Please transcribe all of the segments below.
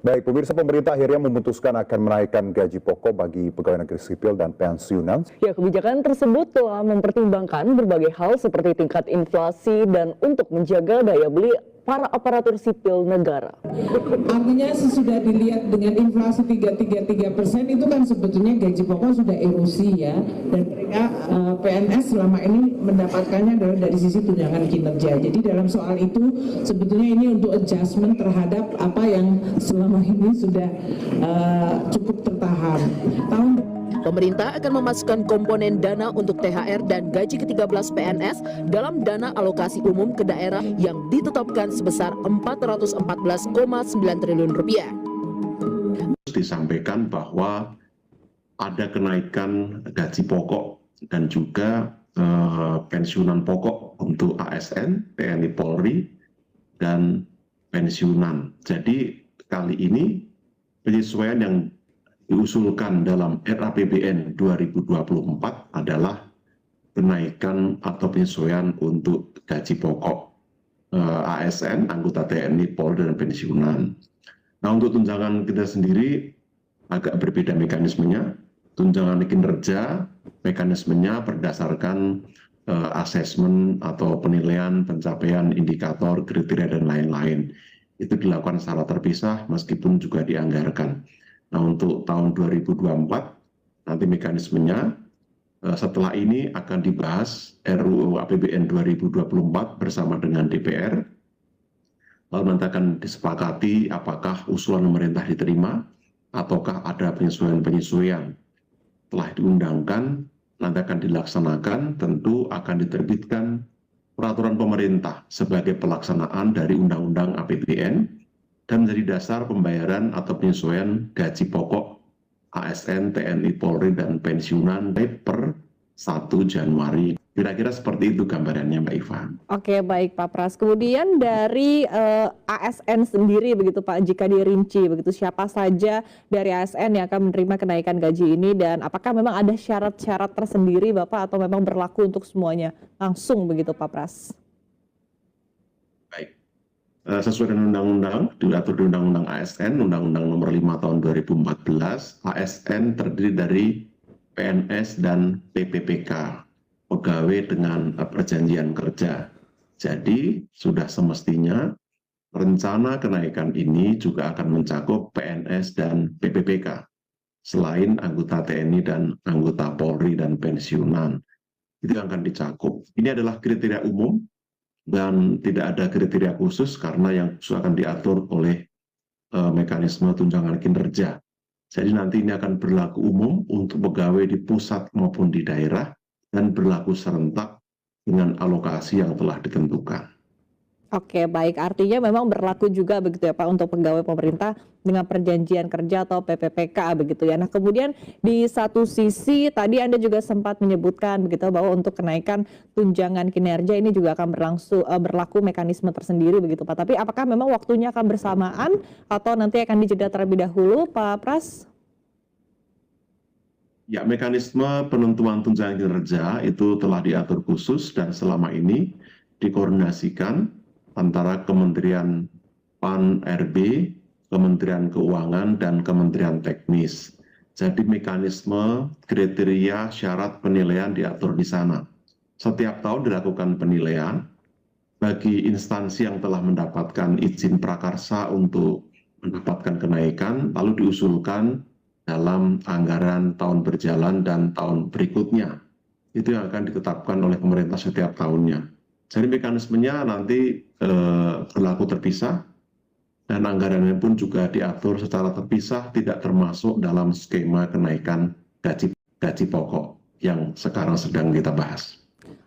Baik, pemirsa, pemerintah akhirnya memutuskan akan menaikkan gaji pokok bagi pegawai negeri sipil dan pensiunan. Ya, kebijakan tersebut telah mempertimbangkan berbagai hal seperti tingkat inflasi dan untuk menjaga daya beli para aparatur sipil negara. Artinya sesudah dilihat dengan inflasi 3,33% itu kan sebetulnya gaji pokok sudah erosi ya, dan mereka PNS selama ini mendapatkannya adalah dari sisi tunjangan kinerja. Jadi dalam soal itu sebetulnya ini untuk adjustment terhadap apa yang selama ini sudah cukup tertahan. Pemerintah akan memasukkan komponen dana untuk THR dan gaji ke-13 PNS dalam dana alokasi umum ke daerah yang ditetapkan sebesar Rp414,9 triliun. Disampaikan bahwa ada kenaikan gaji pokok dan juga pensiunan pokok untuk ASN, TNI Polri, dan pensiunan. Jadi kali ini penyesuaian yang diusulkan dalam RAPBN 2024 adalah kenaikan atau penyesuaian untuk gaji pokok ASN, anggota TNI, Polri, dan pensiunan. Nah, untuk tunjangan kita sendiri agak berbeda mekanismenya. Tunjangan kinerja mekanismenya berdasarkan asesmen atau penilaian pencapaian indikator, kriteria, dan lain-lain. Itu dilakukan secara terpisah meskipun juga dianggarkan. Nah, untuk tahun 2024 nanti mekanismenya setelah ini akan dibahas RUU APBN 2024 bersama dengan DPR. Lalu nanti akan disepakati apakah usulan pemerintah diterima ataukah ada penyesuaian-penyesuaian. Setelah diundangkan, nanti akan dilaksanakan, tentu akan diterbitkan peraturan pemerintah sebagai pelaksanaan dari Undang-Undang APBN dan menjadi dasar pembayaran atau penyesuaian gaji pokok ASN, TNI, Polri, dan pensiunan per 1 Januari. Kira-kira seperti itu gambarannya, Mbak Iva. Oke, baik Pak Pras. Kemudian dari ASN sendiri begitu Pak, jika dirinci begitu, siapa saja dari ASN yang akan menerima kenaikan gaji ini dan apakah memang ada syarat-syarat tersendiri Bapak atau memang berlaku untuk semuanya langsung begitu Pak Pras? Baik. Sesuai dengan undang-undang, diatur di Undang-Undang ASN, Undang-Undang Nomor 5 Tahun 2014, ASN terdiri dari PNS dan PPPK, pegawai dengan perjanjian kerja. Jadi sudah semestinya rencana kenaikan ini juga akan mencakup PNS dan PPPK, selain anggota TNI dan anggota Polri dan pensiunan. Itu yang akan dicakup. Ini adalah kriteria umum dan tidak ada kriteria khusus karena yang khusus akan diatur oleh mekanisme tunjangan kinerja. Jadi nanti ini akan berlaku umum untuk pegawai di pusat maupun di daerah dan berlaku serentak dengan alokasi yang telah ditentukan. Oke, baik. Artinya memang berlaku juga begitu ya Pak untuk pegawai pemerintah dengan perjanjian kerja atau PPPK begitu ya. Nah, kemudian di satu sisi tadi Anda juga sempat menyebutkan begitu bahwa untuk kenaikan tunjangan kinerja ini juga akan berlaku mekanisme tersendiri begitu Pak. Tapi apakah memang waktunya akan bersamaan atau nanti akan dijeda terlebih dahulu Pak Pras? Ya, mekanisme penentuan tunjangan kinerja itu telah diatur khusus dan selama ini dikoordinasikan antara Kementerian PAN-RB, Kementerian Keuangan, dan Kementerian Teknis. Jadi mekanisme, kriteria, syarat penilaian diatur di sana. Setiap tahun dilakukan penilaian bagi instansi yang telah mendapatkan izin prakarsa untuk mendapatkan kenaikan, lalu diusulkan dalam anggaran tahun berjalan dan tahun berikutnya. Itu yang akan ditetapkan oleh pemerintah setiap tahunnya. Jadi mekanismenya nanti berlaku terpisah dan anggarannya pun juga diatur secara terpisah, tidak termasuk dalam skema kenaikan gaji pokok yang sekarang sedang kita bahas.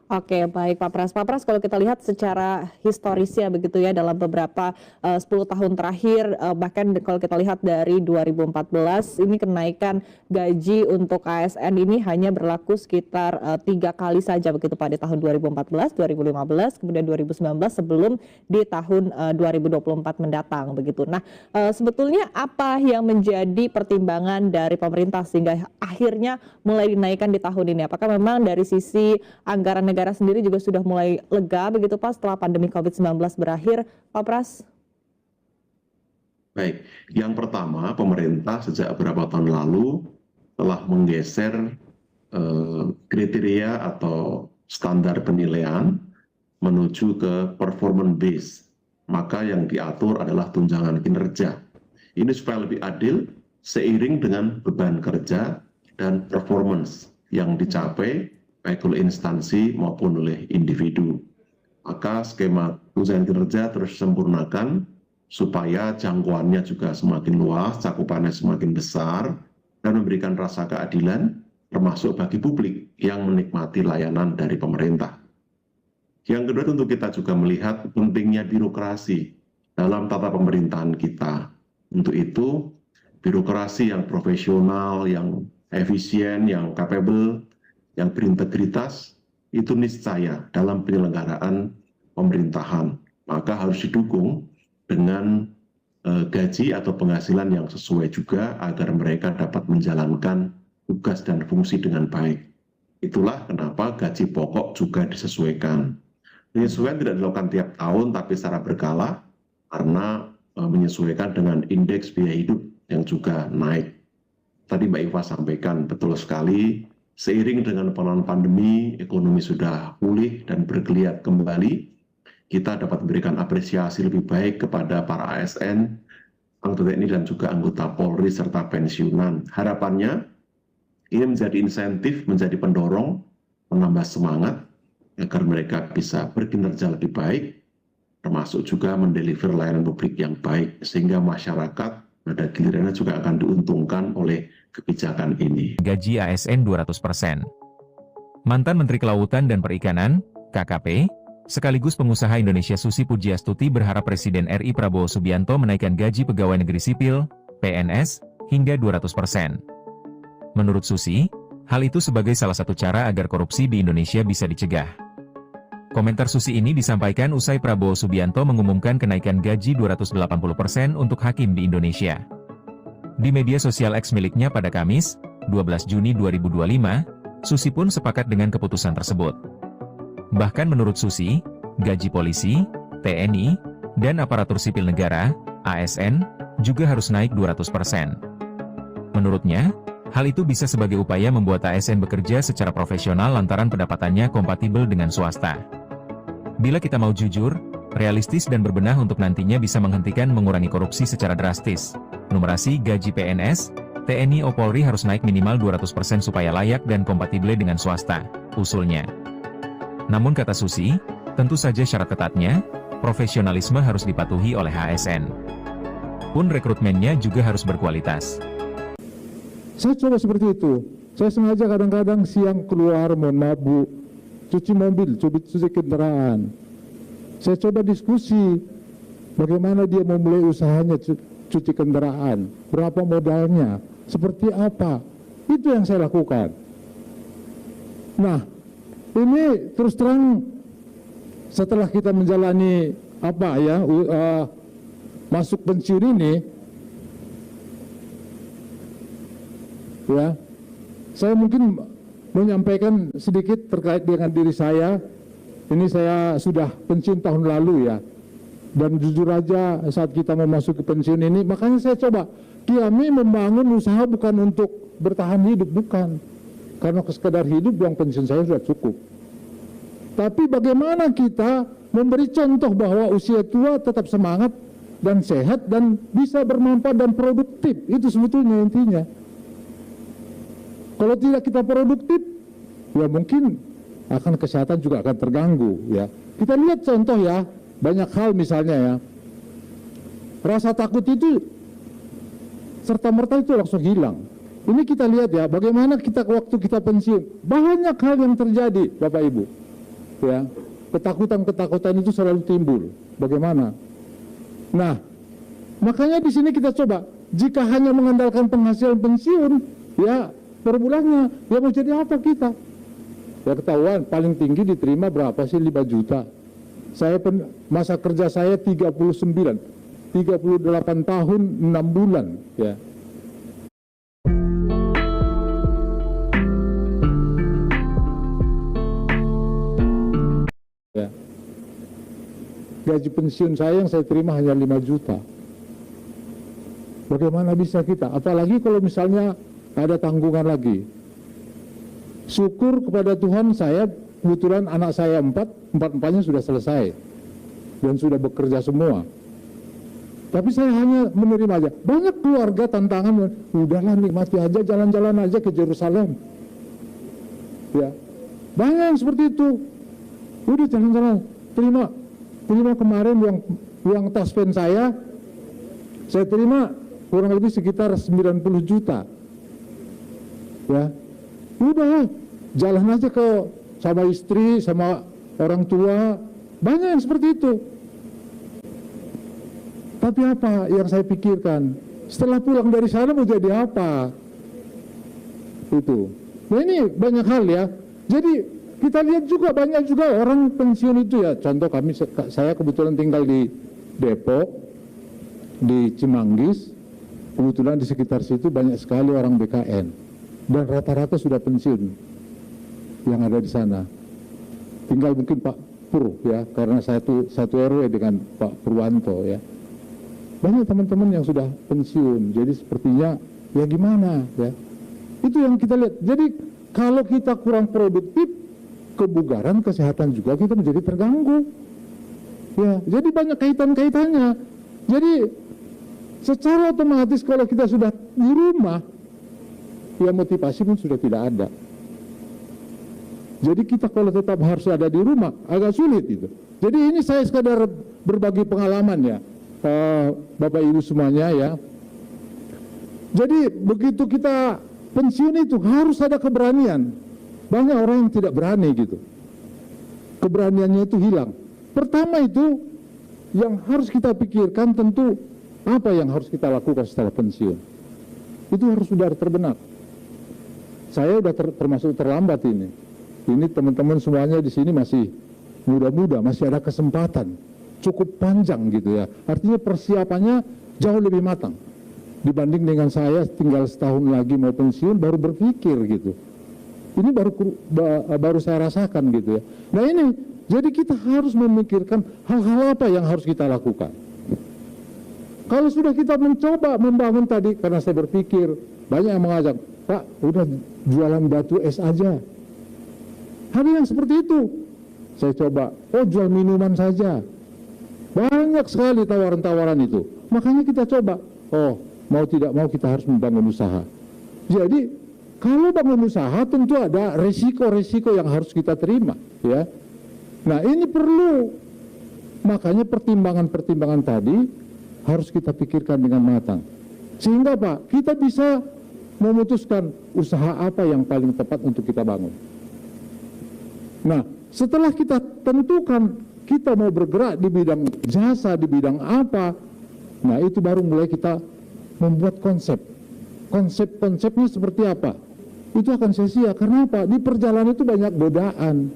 Oke, baik Pak Pras. Pak Pras, kalau kita lihat secara historisnya begitu ya dalam beberapa 10 tahun terakhir, bahkan kalau kita lihat dari 2014 ini kenaikan gaji untuk ASN ini hanya berlaku sekitar 3 kali saja begitu Pak, di tahun 2014, 2015, kemudian 2019 sebelum di tahun 2024 mendatang begitu. Nah, sebetulnya apa yang menjadi pertimbangan dari pemerintah sehingga akhirnya mulai dinaikkan di tahun ini? Apakah memang dari sisi anggaran negara sendiri juga sudah mulai lega begitu Pak setelah pandemi COVID-19 berakhir, Pak Pras? Baik, yang pertama pemerintah sejak beberapa tahun lalu telah menggeser kriteria atau standar penilaian menuju ke performance based. Maka yang diatur adalah tunjangan kinerja. Ini supaya lebih adil seiring dengan beban kerja dan performance yang dicapai baik oleh instansi maupun oleh individu. Maka skema tunjangan kinerja terus disempurnakan supaya jangkauannya juga semakin luas, cakupannya semakin besar, dan memberikan rasa keadilan termasuk bagi publik yang menikmati layanan dari pemerintah. Yang kedua tentu kita juga melihat pentingnya birokrasi dalam tata pemerintahan kita. Untuk itu, birokrasi yang profesional, yang efisien, yang capable, yang berintegritas, itu niscaya dalam penyelenggaraan pemerintahan. Maka harus didukung dengan gaji atau penghasilan yang sesuai juga agar mereka dapat menjalankan tugas dan fungsi dengan baik. Itulah kenapa gaji pokok juga disesuaikan. Penyesuaian tidak dilakukan tiap tahun tapi secara berkala karena menyesuaikan dengan indeks biaya hidup yang juga naik. Tadi Mbak Iva sampaikan betul sekali, seiring dengan penanganan pandemi, ekonomi sudah pulih dan bergeliat kembali, kita dapat memberikan apresiasi lebih baik kepada para ASN, anggota TNI dan juga anggota Polri serta pensiunan. Harapannya ini menjadi insentif, menjadi pendorong, menambah semangat agar mereka bisa berkinerja lebih baik, termasuk juga mendeliver layanan publik yang baik, sehingga masyarakat pada gilirannya juga akan diuntungkan oleh kebijakan ini. Gaji ASN 200%. Mantan Menteri Kelautan dan Perikanan, KKP, sekaligus pengusaha Indonesia Susi Pujiastuti berharap Presiden RI Prabowo Subianto menaikkan gaji pegawai negeri sipil, PNS, hingga 200%. Menurut Susi, hal itu sebagai salah satu cara agar korupsi di Indonesia bisa dicegah. Komentar Susi ini disampaikan usai Prabowo Subianto mengumumkan kenaikan gaji 280% untuk hakim di Indonesia. Di media sosial X miliknya pada Kamis, 12 Juni 2025, Susi pun sepakat dengan keputusan tersebut. Bahkan menurut Susi, gaji polisi, TNI, dan aparatur sipil negara, ASN, juga harus naik 200%. Menurutnya, hal itu bisa sebagai upaya membuat ASN bekerja secara profesional lantaran pendapatannya kompatibel dengan swasta. Bila kita mau jujur, realistis dan berbenah untuk nantinya bisa menghentikan mengurangi korupsi secara drastis, numerasi gaji PNS, TNI atau Polri harus naik minimal 200% supaya layak dan kompatibel dengan swasta, usulnya. Namun kata Susi, tentu saja syarat ketatnya, profesionalisme harus dipatuhi oleh ASN. Pun rekrutmennya juga harus berkualitas. Saya coba seperti itu. Saya sengaja kadang-kadang siang keluar, mohon maaf Bu, cuci mobil, cuci kendaraan. Saya coba diskusi, bagaimana dia memulai usahanya cuci kendaraan, berapa modalnya, seperti apa. Itu yang saya lakukan. Nah, ini terus terang setelah kita menjalani masuk pensiun ini, ya, saya mungkin menyampaikan sedikit terkait dengan diri saya. Ini saya sudah pensiun tahun lalu ya, dan jujur aja saat kita memasuki pensiun ini, makanya saya coba kami membangun usaha bukan untuk bertahan hidup, bukan. Karena sekedar hidup, uang pensiun saya sudah cukup. Tapi bagaimana kita memberi contoh bahwa usia tua tetap semangat dan sehat dan bisa bermanfaat dan produktif. Itu sebetulnya intinya. Kalau tidak kita produktif, ya mungkin akan kesehatan juga akan terganggu. Ya, kita lihat contoh ya, banyak hal misalnya ya. Rasa takut itu serta-merta itu langsung hilang. Ini kita lihat ya, bagaimana kita waktu kita pensiun, banyak hal yang terjadi, Bapak Ibu. Ya, ketakutan-ketakutan itu selalu timbul. Bagaimana? Nah, makanya di sini kita coba, jika hanya mengandalkan penghasilan pensiun, ya per bulannya, ya mau jadi apa kita? Ya ketahuan, paling tinggi diterima berapa sih? 5 juta. Masa kerja saya 38 tahun 6 bulan, ya. Gaji pensiun saya yang saya terima hanya 5 juta. Bagaimana bisa kita? Apalagi kalau misalnya ada tanggungan lagi. Syukur kepada Tuhan, saya kebetulan anak saya empat-empatnya sudah selesai dan sudah bekerja semua. Tapi saya hanya menerima aja. Banyak keluarga tantangan, udahlah nikmati aja, jalan-jalan aja ke Yerusalem. Ya, banyak yang seperti itu. Udah jalan-jalan, terima kemarin uang taspen saya terima kurang lebih sekitar 90 juta. Ya, udah jalan aja sama istri, sama orang tua, banyak yang seperti itu. Tapi apa yang saya pikirkan? Setelah pulang dari sana mau jadi apa? Itu. Nah ini banyak hal ya. Jadi kita lihat juga banyak juga orang pensiun itu ya. Contoh saya kebetulan tinggal di Depok, di Cimanggis. Kebetulan di sekitar situ banyak sekali orang BKN. Dan rata-rata sudah pensiun yang ada di sana. Tinggal mungkin Pak Pur ya, karena satu RW dengan Pak Purwanto ya. Banyak teman-teman yang sudah pensiun, jadi sepertinya ya gimana ya. Itu yang kita lihat. Jadi kalau kita kurang produktif, kebugaran, kesehatan juga kita menjadi terganggu. Ya, jadi banyak kaitan-kaitannya. Jadi secara otomatis kalau kita sudah di rumah, ya motivasi pun sudah tidak ada. Jadi kita kalau tetap harus ada di rumah, agak sulit itu. Jadi ini saya sekadar berbagi pengalaman ya. Bapak Ibu semuanya ya. Jadi begitu kita pensiun itu harus ada keberanian. Banyak orang yang tidak berani gitu. Keberaniannya itu hilang. Pertama itu yang harus kita pikirkan tentu apa yang harus kita lakukan setelah pensiun. Itu harus sudah terbenak. Saya sudah termasuk terlambat ini. Ini teman-teman semuanya di sini masih muda-muda, masih ada kesempatan. Cukup panjang gitu ya. Artinya persiapannya jauh lebih matang dibanding dengan saya tinggal setahun lagi mau pensiun baru berpikir gitu. Ini baru saya rasakan gitu ya. Nah ini jadi kita harus memikirkan hal-hal apa yang harus kita lakukan. Kalau sudah kita mencoba membangun tadi, karena saya berpikir banyak yang mengajak, Pak udah jualan batu es aja. Ada yang seperti itu. Saya coba, jual minuman saja. Banyak sekali tawaran-tawaran itu. Makanya kita coba, mau tidak mau kita harus membangun usaha. Jadi kalau bangun usaha tentu ada resiko-resiko yang harus kita terima, ya. Nah ini perlu, makanya pertimbangan-pertimbangan tadi harus kita pikirkan dengan matang. Sehingga Pak, kita bisa memutuskan usaha apa yang paling tepat untuk kita bangun. Nah setelah kita tentukan kita mau bergerak di bidang jasa, di bidang apa, nah itu baru mulai kita membuat konsep. Konsep-konsepnya seperti apa? Itu akan sia-sia. Karena apa? Di perjalanan itu banyak godaan.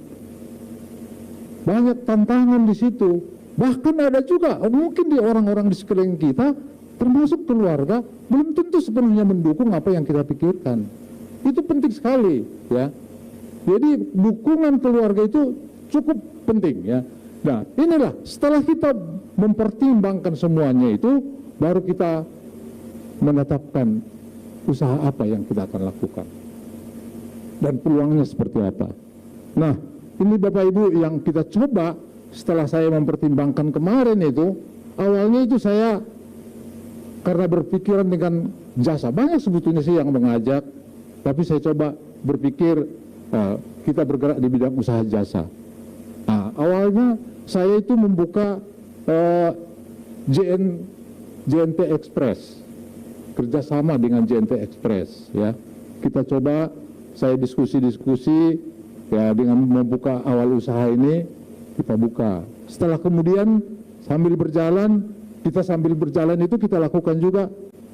Banyak tantangan di situ. Bahkan ada juga, mungkin di orang-orang di sekeliling kita, termasuk keluarga, belum tentu sepenuhnya mendukung apa yang kita pikirkan. Itu penting sekali, ya. Jadi dukungan keluarga itu cukup penting, ya. Nah, inilah setelah kita mempertimbangkan semuanya itu, baru kita menetapkan usaha apa yang kita akan lakukan dan peluangnya seperti apa. Nah, ini Bapak Ibu yang kita coba setelah saya mempertimbangkan kemarin itu, awalnya itu saya karena berpikiran dengan jasa, banyak sebetulnya sih yang mengajak, tapi saya coba berpikir kita bergerak di bidang usaha jasa. Nah, awalnya saya itu membuka JNT Express, kerjasama dengan JNT Express, ya. Kita coba, saya diskusi-diskusi, ya, dengan membuka awal usaha ini, kita buka. Setelah kemudian sambil berjalan itu kita lakukan juga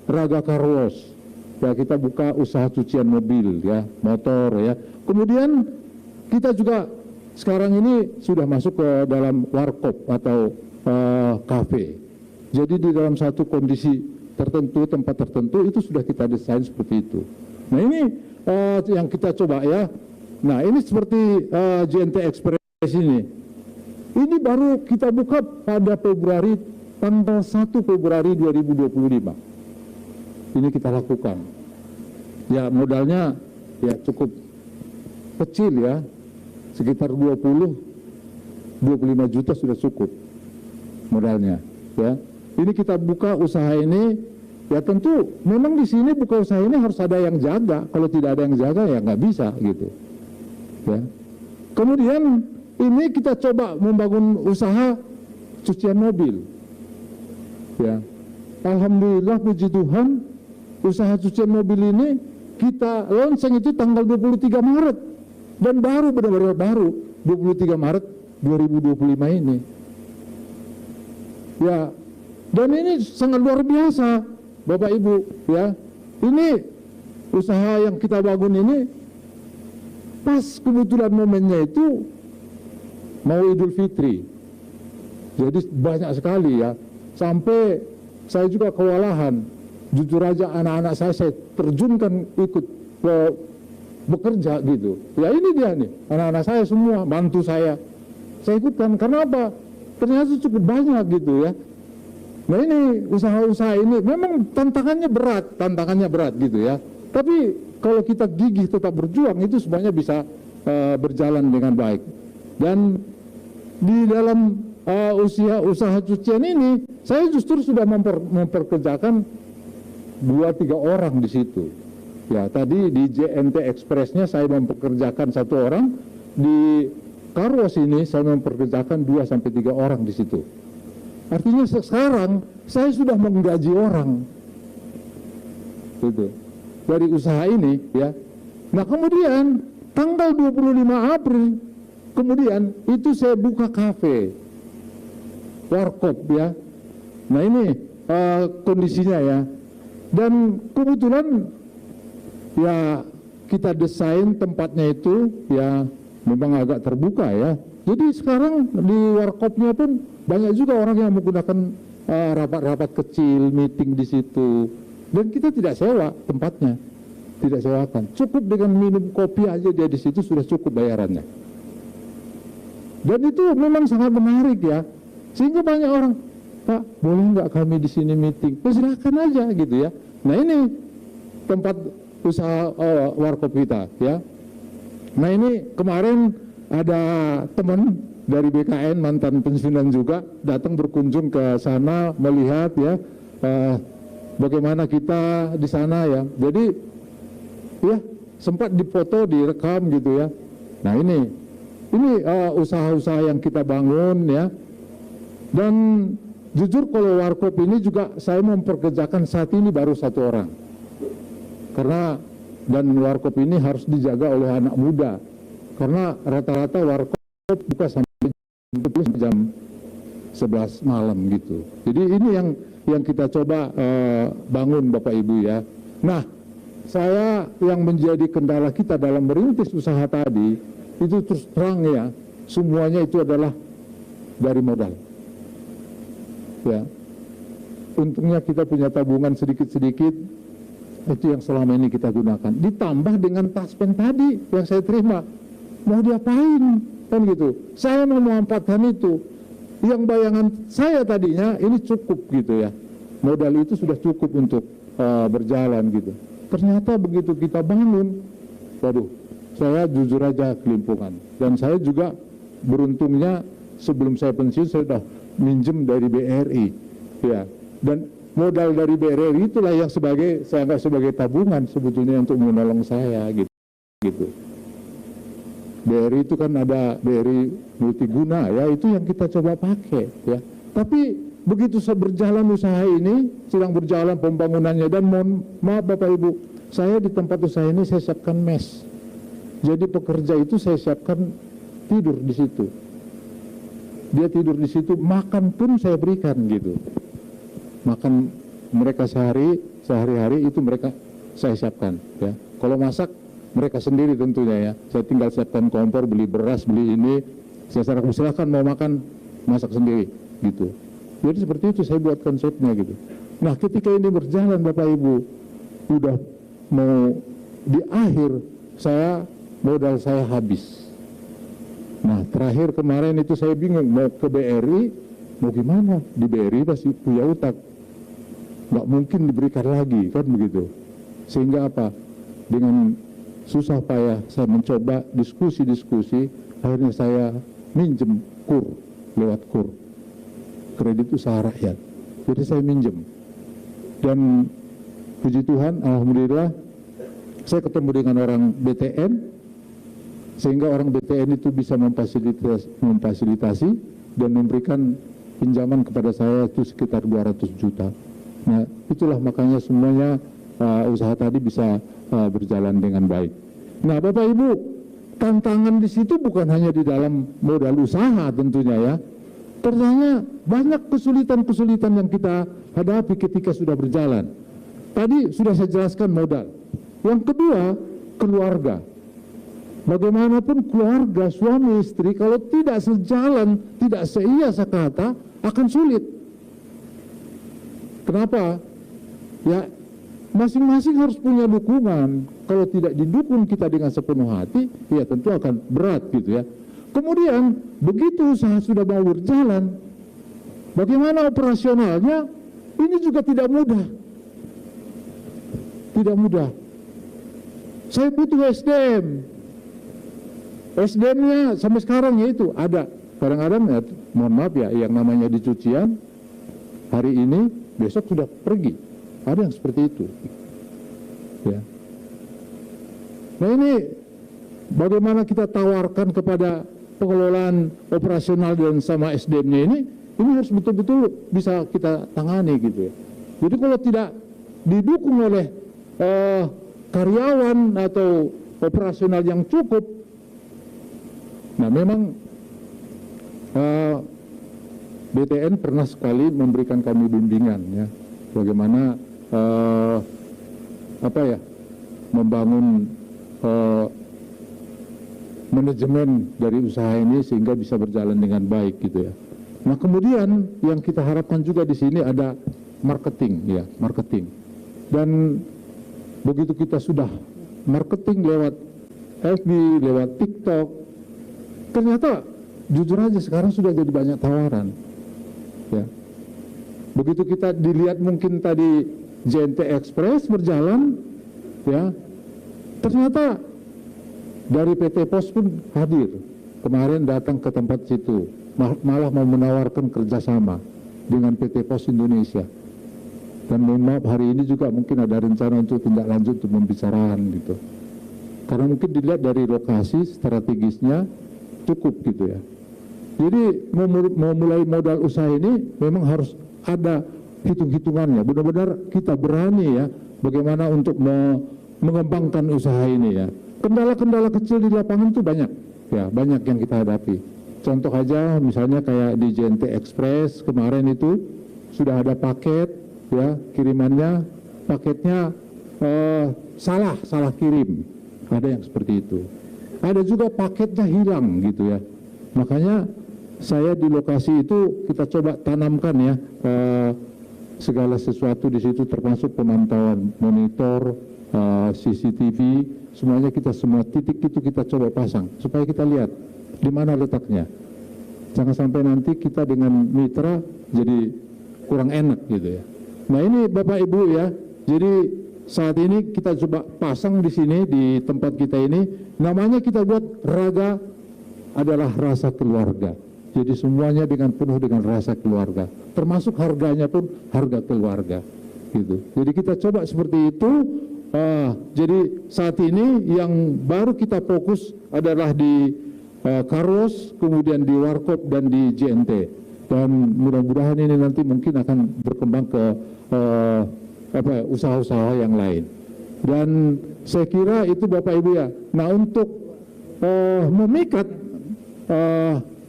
Raga Car Wash. Ya, kita buka usaha cucian mobil, ya, motor, ya. Kemudian kita juga sekarang ini sudah masuk ke dalam warkop atau kafe. Jadi di dalam satu kondisi tertentu, tempat tertentu itu sudah kita desain seperti itu. Nah ini yang kita coba, ya. Nah ini seperti JNT Express ini. Ini baru kita buka pada tanggal 1 Februari 2025. ini kita lakukan. Ya modalnya ya cukup kecil ya, sekitar 25 juta sudah cukup modalnya. Ya, ini kita buka usaha ini, ya tentu memang di sini buka usaha ini harus ada yang jaga. Kalau tidak ada yang jaga ya nggak bisa gitu. Ya. Kemudian ini kita coba membangun usaha cucian mobil. Ya, alhamdulillah puji Tuhan, usaha cucian mobil ini kita launching itu tanggal 23 Maret dan baru benar-benar baru 23 Maret 2025 ini. Ya, dan ini sangat luar biasa, Bapak Ibu. Ya, ini usaha yang kita bangun ini pas kebetulan momennya itu mau Idul Fitri. Jadi banyak sekali ya, sampai saya juga kewalahan. Jujur aja anak-anak saya terjunkan ikut bekerja gitu. Ya ini dia nih, anak-anak saya semua bantu saya ikutkan. Karena apa? Ternyata cukup banyak gitu ya. Nah ini usaha-usaha ini memang tantangannya berat gitu ya. Tapi kalau kita gigih tetap berjuang itu semuanya bisa berjalan dengan baik. Dan di dalam usaha cucian ini saya justru sudah memperkerjakan 2-3 orang di situ. Ya tadi di JNT Expressnya saya memperkerjakan 1 orang, di Carwash ini saya memperkerjakan 2-3 orang di situ. Artinya sekarang saya sudah menggaji orang, gitu, dari usaha ini ya. Nah kemudian tanggal 25 April kemudian itu saya buka kafe, warkop ya. Nah ini kondisinya ya. Dan kebetulan ya kita desain tempatnya itu ya memang agak terbuka ya. Jadi sekarang di warkopnya pun banyak juga orang yang menggunakan rapat-rapat kecil, meeting di situ. Dan kita tidak sewa tempatnya, tidak sewakan. Cukup dengan minum kopi aja dia di situ sudah cukup bayarannya. Dan itu memang sangat menarik ya. Sehingga banyak orang, Pak, boleh nggak kami di sini meeting? Silakan aja gitu ya. Nah ini tempat usaha warkop kita ya. Nah ini kemarin ada teman dari BKN mantan pensiunan juga datang berkunjung ke sana melihat ya bagaimana kita di sana ya. Jadi ya sempat dipoto, direkam gitu ya. Nah ini usaha-usaha yang kita bangun ya. Dan jujur kalau warkop ini juga saya memperkerjakan saat ini baru 1 orang. Karena dan warkop ini harus dijaga oleh anak muda. Karena rata-rata warkop buka sampai jam 11 malam gitu. Jadi ini yang kita coba bangun Bapak Ibu ya. Nah, saya yang menjadi kendala kita dalam merintis usaha tadi itu terus terang ya, semuanya itu adalah dari modal. Ya, untungnya kita punya tabungan sedikit-sedikit, itu yang selama ini kita gunakan. Ditambah dengan taspen tadi yang saya terima, mau diapain kan gitu. Saya mau memanfaatkan itu. Yang bayangan saya tadinya ini cukup gitu ya. Modal itu sudah cukup untuk berjalan gitu. Ternyata begitu kita bangun, waduh, saya jujur aja kelimpungan. Dan saya juga beruntungnya sebelum saya pensiun saya sudah minjem dari BRI ya, dan modal dari BRI itulah yang saya anggap sebagai tabungan sebetulnya untuk menolong saya gitu. BRI itu kan ada BRI multiguna ya, itu yang kita coba pakai ya. Tapi begitu berjalan usaha ini, sedang berjalan pembangunannya, dan mohon maaf Bapak Ibu, saya di tempat usaha ini saya siapkan mes. Jadi pekerja itu saya siapkan tidur di situ. Dia tidur di situ, makan pun saya berikan gitu. Makan mereka sehari-hari itu mereka saya siapkan ya. Kalau masak mereka sendiri tentunya ya. Saya tinggal siapkan kompor, beli beras, beli ini. Saya silakan mau makan, masak sendiri gitu. Jadi seperti itu saya buat konsepnya gitu. Nah ketika ini berjalan Bapak Ibu, udah mau di akhir modal saya habis. Nah terakhir kemarin itu saya bingung mau ke BRI, mau gimana? Di BRI pasti punya utang. nggak mungkin diberikan lagi, kan begitu. Sehingga apa? Dengan susah payah saya mencoba diskusi, akhirnya saya minjem KUR, lewat KUR, kredit usaha rakyat. Jadi saya minjem. Dan puji Tuhan, alhamdulillah, saya ketemu dengan orang BTN, sehingga orang BTN itu bisa memfasilitasi dan memberikan pinjaman kepada saya itu sekitar 200 juta. Nah, itulah makanya semuanya usaha tadi bisa berjalan dengan baik. Nah, Bapak Ibu, tantangan di situ bukan hanya di dalam modal usaha tentunya ya. Ternyata banyak kesulitan-kesulitan yang kita hadapi ketika sudah berjalan. Tadi sudah saya jelaskan modal. Yang kedua, keluarga. Bagaimanapun keluarga, suami istri, kalau tidak sejalan, tidak seia sekata, akan sulit. Kenapa? Ya, masing-masing harus punya dukungan. Kalau tidak didukung kita dengan sepenuh hati, ya tentu akan berat gitu ya. Kemudian, begitu usaha sudah mau berjalan, bagaimana operasionalnya, ini juga tidak mudah. Tidak mudah. Saya butuh SDM. SDM-nya sampai sekarang yaitu ada. Kadang-kadang ya, mohon maaf ya, yang namanya di cucian, hari ini, besok sudah pergi. Ada yang seperti itu. Ya. Nah ini bagaimana kita tawarkan kepada pengelolaan operasional dan sama SDM-nya ini harus betul-betul bisa kita tangani gitu ya. Jadi kalau tidak didukung oleh karyawan atau operasional yang cukup, nah memang BTN pernah sekali memberikan kami bimbingan ya, bagaimana membangun manajemen dari usaha ini sehingga bisa berjalan dengan baik gitu ya. Nah kemudian yang kita harapkan juga di sini ada marketing ya, marketing. Dan begitu kita sudah marketing lewat FB, lewat TikTok, ternyata jujur aja sekarang sudah jadi banyak tawaran. Ya. Begitu kita dilihat mungkin tadi JNT Express berjalan, ya, ternyata dari PT Pos pun hadir. Kemarin datang ke tempat situ, malah mau menawarkan kerjasama dengan PT Pos Indonesia. Dan mohon maaf hari ini juga mungkin ada rencana untuk tindak lanjut untuk pembicaraan gitu. Karena mungkin dilihat dari lokasi strategisnya cukup gitu ya. Jadi mau mulai modal usaha ini memang harus ada hitung-hitungannya. Benar-benar kita berani ya bagaimana untuk mengembangkan usaha ini ya. Kendala-kendala kecil di lapangan itu banyak ya, banyak yang kita hadapi. Contoh aja misalnya kayak di JNT Express kemarin itu sudah ada paket ya, kirimannya paketnya salah kirim. Ada yang seperti itu. Ada juga paketnya hilang gitu ya. Makanya saya di lokasi itu kita coba tanamkan ya segala sesuatu di situ termasuk pemantauan monitor, CCTV, semuanya kita semua titik itu kita coba pasang supaya kita lihat di mana letaknya. Jangan sampai nanti kita dengan mitra jadi kurang enak gitu ya. Nah ini Bapak Ibu ya, jadi saat ini kita coba pasang di sini di tempat kita ini, namanya kita buat Raga adalah rasa keluarga. Jadi semuanya dengan penuh dengan rasa keluarga, termasuk harganya pun harga keluarga gitu. Jadi kita coba seperti itu. Jadi saat ini yang baru kita fokus adalah di Carlos, kemudian di Warkop dan di JNT. Dan mudah-mudahan ini nanti mungkin akan berkembang ke usaha-usaha yang lain. Dan saya kira itu Bapak Ibu ya. Nah untuk memikat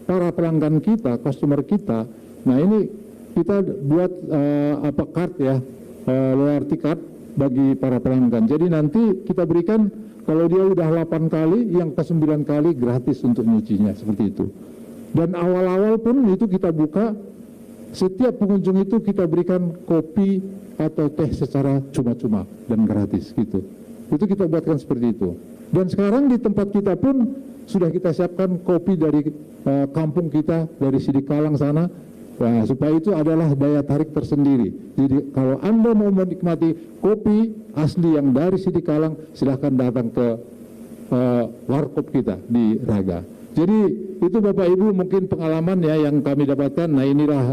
para pelanggan kita, customer kita, nah ini kita buat card ya, loyalty card bagi para pelanggan. Jadi nanti kita berikan kalau dia udah 8 kali, yang ke-9 kali gratis untuk nyucinya seperti itu. Dan awal-awal pun itu kita buka, setiap pengunjung itu kita berikan kopi atau teh secara cuma-cuma dan gratis gitu. Itu kita buatkan seperti itu. Dan sekarang di tempat kita pun sudah kita siapkan kopi dari kampung kita, dari Sidikalang sana, Nah, supaya itu adalah daya tarik tersendiri. Jadi kalau Anda mau menikmati kopi asli yang dari Sidikalang, silahkan datang ke warkop kita di Raga. Jadi itu Bapak Ibu mungkin pengalaman ya yang kami dapatkan. Nah inilah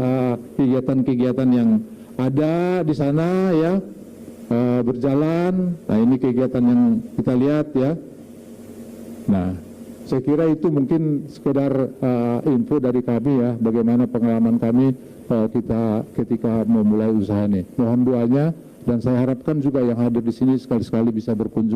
kegiatan-kegiatan yang ada di sana ya, berjalan. Nah ini kegiatan yang kita lihat ya. Nah saya kira itu mungkin sekedar info dari kami ya, bagaimana pengalaman kami kita ketika memulai usaha ini. Mohon doanya dan saya harapkan juga yang hadir di sini sekali-sekali bisa berkunjung.